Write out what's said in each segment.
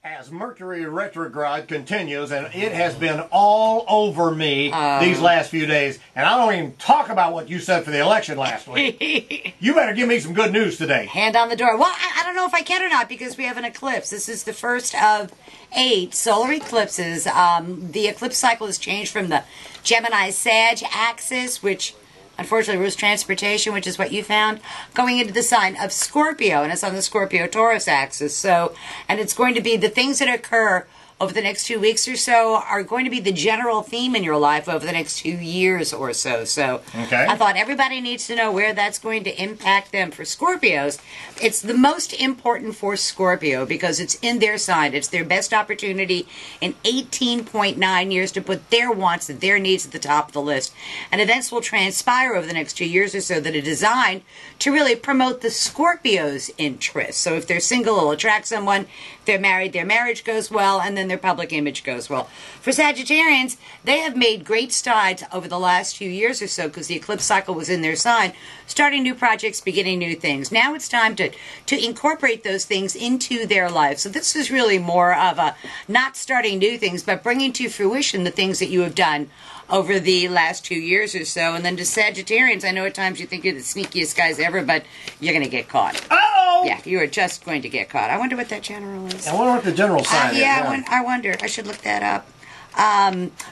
As Mercury retrograde continues, and it has been all over me these last few days, and I don't even talk about what you said for the election last week. You better give me some good news today. Hand on the door. Well, I don't know if I can or not because we have an eclipse. This is the first of 8 solar eclipses. The eclipse cycle has changed from the Gemini-Sag axis, which unfortunately was transportation, which is what you found, going into the sign of Scorpio, and it's on the Scorpio-Taurus axis. So, and it's going to be the things that occur over the next 2 weeks or so are going to be the general theme in your life over the next 2 years or so. So okay. I thought everybody needs to know where that's going to impact them. For Scorpios, it's the most important for Scorpio because it's in their sign. It's their best opportunity in 18.9 years to put their wants and their needs at the top of the list. And events will transpire over the next 2 years or so that are designed to really promote the Scorpio's interests. So if they're single, it'll attract someone. If they're married, their marriage goes well, and then their public image goes well. For Sagittarians, they have made great strides over the last few years or so because the eclipse cycle was in their sign, starting new projects, beginning new things. Now it's time to incorporate those things into their life. So this is really more of a not starting new things, but bringing to fruition the things that you have done over the last 2 years or so. And then to Sagittarians, I know at times you think you're the sneakiest guys ever, but you're going to get caught. Uh-oh! Yeah, you are just going to get caught. I wonder what that general is. I wonder what the general sign is. I wonder. I should look that up.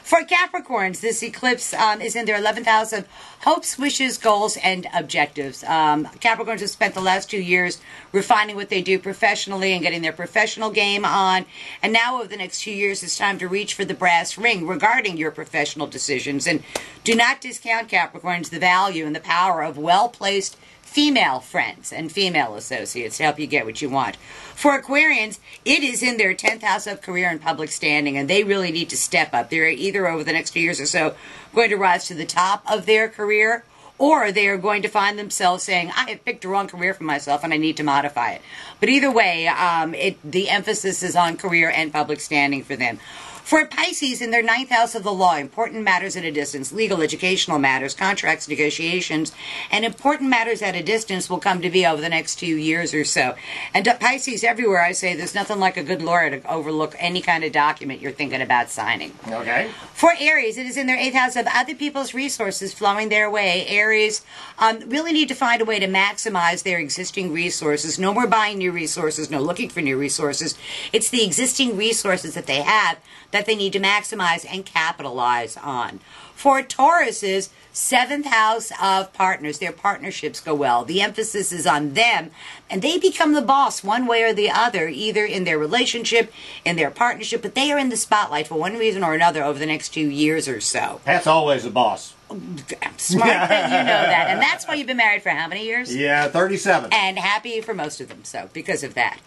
For Capricorns, this eclipse is in their 11th house of hopes, wishes, goals, and objectives. Capricorns have spent the last 2 years refining what they do professionally and getting their professional game on. And now over the next 2 years, it's time to reach for the brass ring regarding your professional decisions. And do not discount, Capricorns, the value and the power of well-placed female friends and female associates to help you get what you want. For Aquarians, it is in their 10th house of career and public standing, and they really need to step up. They're either over the next 2 years or so going to rise to the top of their career, or they are going to find themselves saying, I have picked the wrong career for myself and I need to modify it. But either way, the emphasis is on career and public standing for them. For Pisces, in their 9th house of the law, important matters at a distance, legal, educational matters, contracts, negotiations, and important matters at a distance will come to be over the next 2 years or so. And Pisces, everywhere I say, there's nothing like a good lawyer to overlook any kind of document you're thinking about signing. Okay. For Aries, it is in their 8th house of other people's resources flowing their way. Aries really need to find a way to maximize their existing resources. No more buying new resources, no looking for new resources. It's the existing resources that they have that they need to maximize and capitalize on. For Taurus's 7th house of partners, their partnerships go well. The emphasis is on them, and they become the boss one way or the other, either in their relationship, in their partnership, but they are in the spotlight for one reason or another over the next 2 years or so. That's always the boss. Smart that you know that. And that's why you've been married for how many years? Yeah, 37. And happy for most of them, so because of that.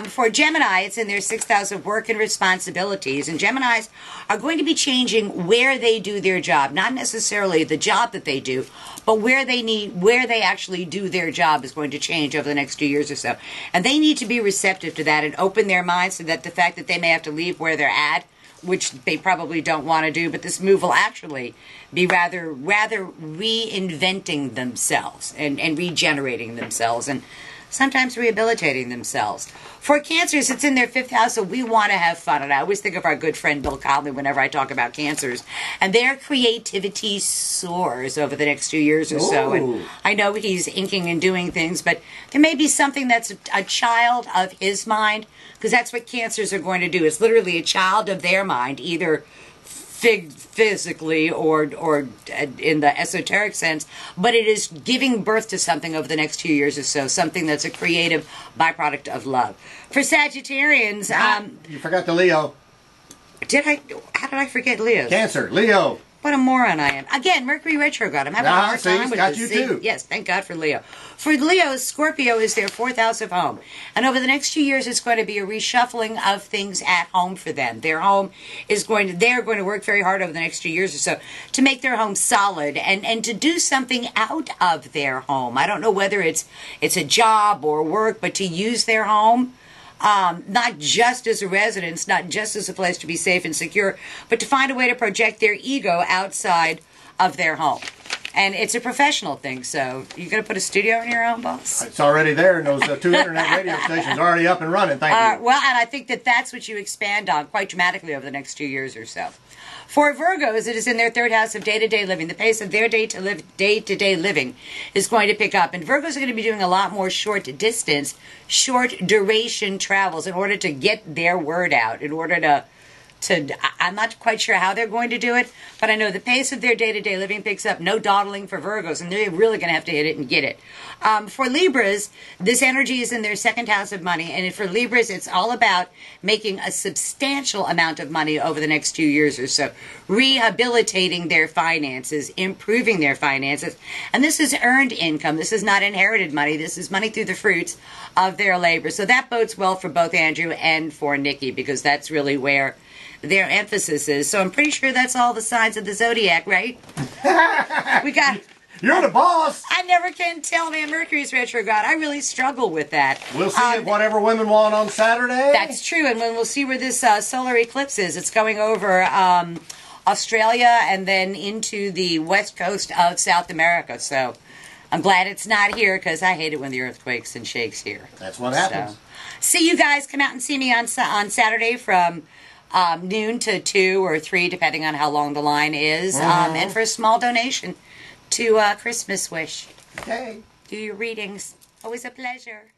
For Gemini, it's in their 6th house of work and responsibilities, and Geminis are going to be changing where they do their job, not necessarily the job that they do, but where they actually do their job is going to change over the next 2 years or so. And they need to be receptive to that and open their minds so that the fact that they may have to leave where they're at, which they probably don't want to do, but this move will actually be rather reinventing themselves and regenerating themselves and sometimes rehabilitating themselves. For Cancers, it's in their 5th house, so we want to have fun. And I always think of our good friend Bill Conley whenever I talk about Cancers. And their creativity soars over the next 2 years or so. And I know he's inking and doing things, but there may be something that's a child of his mind, because that's what Cancers are going to do. It's literally a child of their mind, either physically or in the esoteric sense, but it is giving birth to something over the next 2 years or so, something that's a creative byproduct of love. For Sagittarians, you forgot the Leo. how did I forget Leo? Cancer, Leo. What a moron I am. Again, Mercury retrograde. I'm having a hard time with got this. you too. Yes, thank God for Leo. For Leo, Scorpio is their 4th house of home. And over the next 2 years, it's going to be a reshuffling of things at home for them. Their home is they're going to work very hard over the next 2 years or so to make their home solid and to do something out of their home. I don't know whether it's a job or work, but to use their home. Not just as a residence, not just as a place to be safe and secure, but to find a way to project their ego outside of their home. And it's a professional thing, so you're going to put a studio in your own, boss? It's already there, and those 2 internet radio stations are already up and running, thank you. Well, and I think that that's what you expand on quite dramatically over the next 2 years or so. For Virgos, it is in their third house of day-to-day living. The pace of their day-to-day living is going to pick up. And Virgos are going to be doing a lot more short distance, short duration travels in order to get their word out, in order to I'm not quite sure how they're going to do it, but I know the pace of their day-to-day living picks up. No dawdling for Virgos, and they're really going to have to hit it and get it. For Libras, this energy is in their second house of money, and for Libras, it's all about making a substantial amount of money over the next 2 years or so, rehabilitating their finances, improving their finances, and this is earned income. This is not inherited money. This is money through the fruits of their labor. So that bodes well for both Andrew and for Nikki, because that's really where their emphasis is. So I'm pretty sure that's all the signs of the zodiac, right? We got... You're the boss! I never can tell, man. Mercury's retrograde. I really struggle with that. We'll see whatever women want on Saturday. That's true, and when we'll see where this solar eclipse is. It's going over Australia and then into the west coast of South America. So I'm glad it's not here, because I hate it when the earth quakes and shakes here. That's what happens. So, see you guys. Come out and see me on Saturday from noon to 2 or 3, depending on how long the line is, and for a small donation to Christmas Wish. Okay. Do your readings. Always a pleasure.